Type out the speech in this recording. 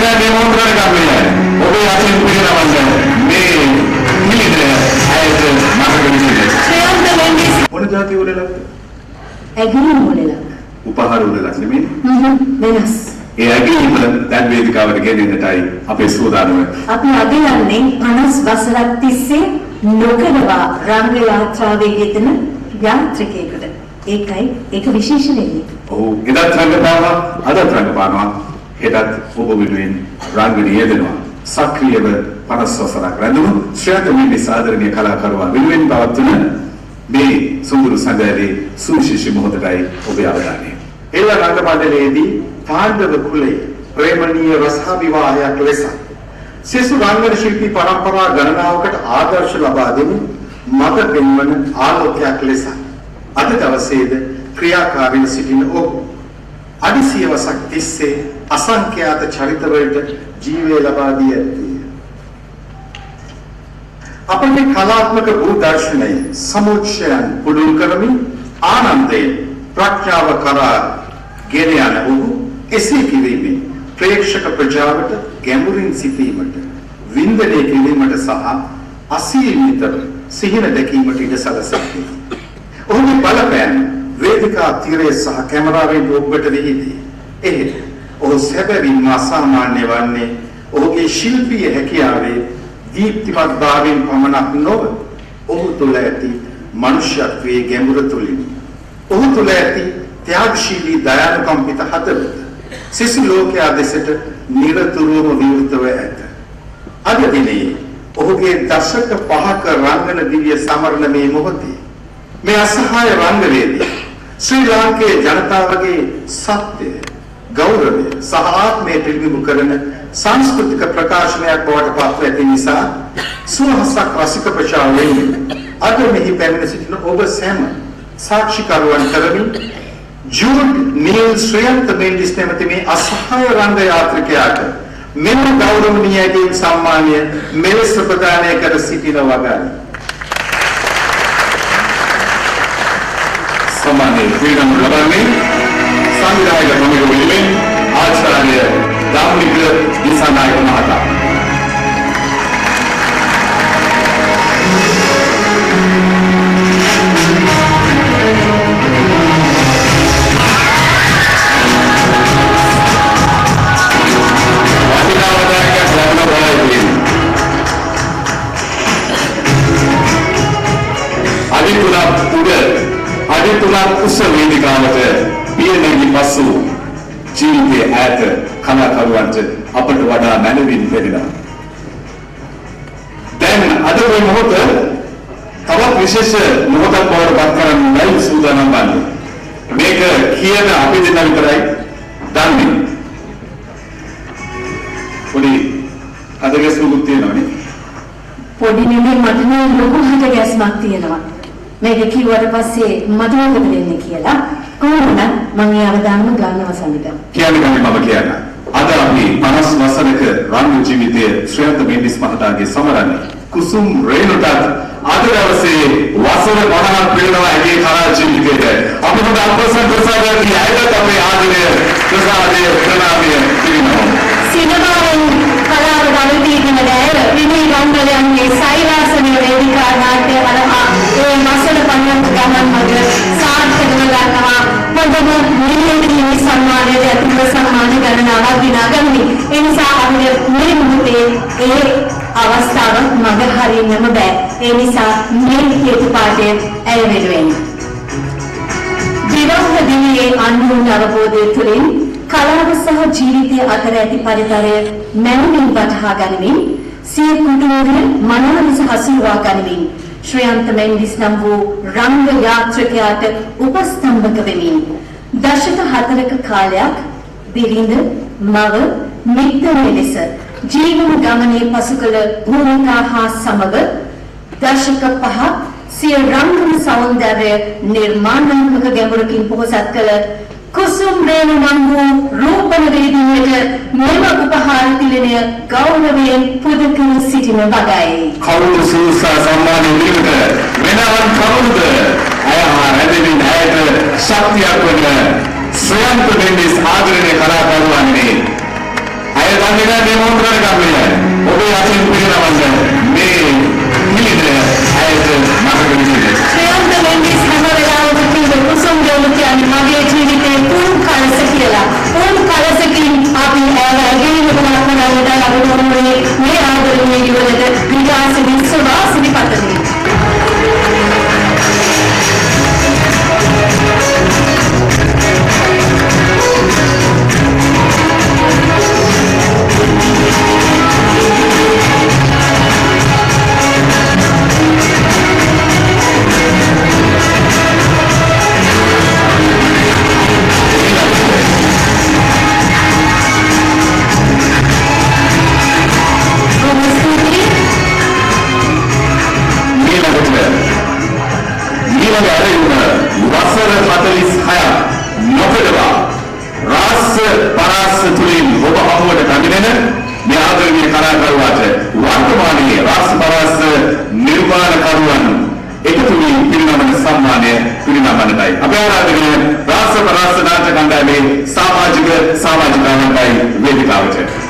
Saya demonstrasikan beliau. Oke, hasil pilihan anda. Ini ayat masa kini. Shreyanta Mendis. Mana jati boleh lagi? Agreement boleh lagi. Upahar boleh lagi ni? Venas. Agreement dan වේදිකාවට ගෙනෙන්නටයි අපේ සූදානම. අපි අගයන්නේ 50 වසරක් තිස්සේ නොකරවා රංග යාත්‍රාවේ යෙදෙන යාත්‍රිකයෙකුට. ඒකයි ඒක විශේෂණෙන්නේ. ඔව් එදත් රංගපානවා අදත් රංගපානවා හෙටත් ඔබ වෙනුවෙන් රංගන යෙදෙනවා. සක්‍රියව 50 වසරක් රැඳුණු ශ්‍රේත මිනිස් ආදරණීය කලාකරුවා වෙනුවෙන් පවත්වන මේ සුඳුරු සඳරේ සුවිශේෂී මොහොතයි ඔබේ අවධානය. එල්ල රංග මණ්ඩලයේදී පාණ්ඩව කුලයේ ප්‍රේමණීය රසාවිවාහයක් ලෙස සිසු රංගන ශිල්පී පරම්පරා ගණනාවකට ආදර්ශ ලබා දෙමින් මත පෙන්වන ආලෝකයක් ලෙස අද දවසේද ක්‍රියාකාරීව සිටින ඔහු අදිසිය වසක් තිස්සේ අසංඛ්‍යාත චරිතවලට ජීවය ලබා දී ඇත්තේ. අපගේ කලාත්මක වූ දර්ශනයේ සමුච්චයන් පුදුල් කරමින් ආනන්දයෙන් ප්‍රඥාව කරා ගෙන යන ඔහු එසේ කිරීමෙන් ප්‍රේක්ෂක ප්‍රජාවට ගැඹුරින් සිටීමට වින්දනය කිරීමට සහ අසීමිතව සිහින දැකීමට ඉඩ සලසන්නේ. ඔහුගේ බලපෑම වේදිකා තිරයේ සහ කැමරාවෙන් ඔබට විහිදී. එහෙත් ඔහු සැබවින්ම අසාමාන්‍ය වන්නේ ඔහුගේ ශිල්පීය හැකියාවේ දීප්තිමත් භාවයෙන් පමණක් නොව ඔහු තුළ ඇති මනුෂ්‍යත්වයේ ගැඹුර තුලින්. ඔහු තුළ ඇති ත්‍යාගශීලී දයානුකම්පිත හදවත සිසු ලෝකයා දෙසට නිරතුරුවම විවෘතව ඇත. අද දිනේ ඔහුගේ දශක 5ක රංගන දිව්‍ය සමරන මේ මොහොතේ මේ අසහාය රංගවේදී ශ්‍රී ලාංකේය ජනතාවගේ සත්‍ය, ගෞරවය සහ ආත්මය පිළිබිඹු කරන සංස්කෘතික ප්‍රකාශනයක් බවට පත්ව ඇති නිසා සුවහසක් රසික ප්‍රචාරයෙන් අද මෙහි පැමිණ සිටින ඔබ සැම සාක්ෂිකරුවන් කරමින් ජූඩ් නීල් ශ්‍රේයන්ත මෙන්ඩිස් නැමැති මේ අසහාය රංග යාත්‍රිකයාට මෙම ගෞරවනීය සම්මානය මෙලෙස ප්‍රදානය කර සිටින වගයි. සම්මානය ක්‍රීඩා ලබන්නේ සංවිධායක ප්‍රමුඛ වෙනුවෙන් ආචාර්ය ධම්මික දිසානායක මහතා. අදිතුලක් උස වේදිකාවට පියනගි පසු ජීවිතයේ ඈත කලාකරුවන්ට අපට වඩා මැනවින් පෙනෙනවා. දැන් අද මේ මොහොත තවත් විශේෂ මොහොතක් බවට පත් කරන්නයි සූදානම් වන්නේ. මේක කියන අපි දෙන්නා විතරයි දන්නේ. පොඩි අදගැස්මක් තියෙනවනේ. පොඩි නෙමෙයි මට නෝ ලොකු හදගැස්මක් තියෙනවා. මේක කිව්වට පස්සේ මට මොකද වෙන්නේ කියලා කොහොමද මම ඒ අවදානම ගන්නව සමිත. කියන්නේ මම කියන්න. අද අපි 50 වසරක රංගන ජීවිතයේ ශ්‍රේයන්ත මෙන්ඩිස් මහතාගේ සමරන්නේ කුසුම් රේණුටත් අද දවසේ වසර 50ක් වෙනවා ඇගේ කලා ජීවිතේට. අපි හොඳ අපසන් ප්‍රසාදයේ අයකට අපේ ආදරය ප්‍රසාදයේ ප්‍රණාමය පිරිනමමු. සිනමාවෙන් කලාව වලදීගෙන දැය විනී රංගනයන්ගේ සෛලාසනීය වේදිකා නාට්‍ය වලහා ඒ මසල පන්නත් ගමන් මග සාර්ථකව ගන්නවා. මොඳම නිලීමේ සම්මානයේ අතුල සම්මාන ගණනාවක් දිනා ගන්නි. ඒ නිසා අපිට මේ මොහොතේ ඒ අවස්ථාව මග හරින්නම බෑ. ඒ නිසා මේ හේතු පාඩය ඇය වෙනුවෙන් විවාහ දිනයේ අනුමුණ අවබෝධය තුළින් කලාව සහ ජීවිතය අතර ඇති පරිතරය මැනවින් වටහා ගනිමින් සිය කුටුඹය මනාව ලෙස හසුරුවා ගනිමින් ශ්‍රේයන්ත මෙන්ඩිස් නම් වූ රංග යාත්‍රිකයාට උපස්තම්භක වෙමින් දශක 4ක කාලයක් බිරිඳ මව මිත්‍රය ලෙස ජීවන ගමනේ පසු කළ භූමිකා හා සමග දශක 5ක් සිය රංගන සෞන්දර්ය නිර්මාණාත්මක ගැඹුරකින් පොහොසත් කළ කුසුම් රේණු නම් වූ රූපණ වේදිකාවට මෙම උපහාර තිලනය ගෞරවයෙන් පුද කර සිටින වගයි. කවුරු සූසා සම්මානය දීමට වෙනවන් කවුරුද? අය රැඳෙමින් ඇයට ශක්තියක් වන ශ්‍රේයන්ත මෙන්ඩිස් ආදරණීය කලාකරුවන්නේ අයද දන්නේ මේ මොහොතේ ගන්නේ. ඔබේ අතින් පිළිනවන්න මේ නිලද ඇයට මතක විදිහට. ශ්‍රේයන්ත මෙන්ඩිස් හැම වෙලාවෙම කිව්වේ කුසුම් රේණු කියන්නේ මගේ ජීවිතේ පුරුම් කලස කියලා. පුරුම් කලසකින් අපි ඇගෙන බලන්න අපේ මේ ආදරණීය යුවලට විකාශනයේ සුවාසිනි පතමි. වසර 46 නොකඩවා රාස පරාස තුලින් ඔබ හමුවට පැමිණෙන මේ ආදරණීය කලාකරුවාට වර්තමානයේ රාස පරාස නිර්මාණකරුවන් එකතු වී පිරිනමන සම්මානය පිරිනමන්නයි. අපේ ආරාධනය රාස පරාස නාට්‍ය කණ්ඩායමේ සමාජිකාවන්ටයි වේදිකාවට.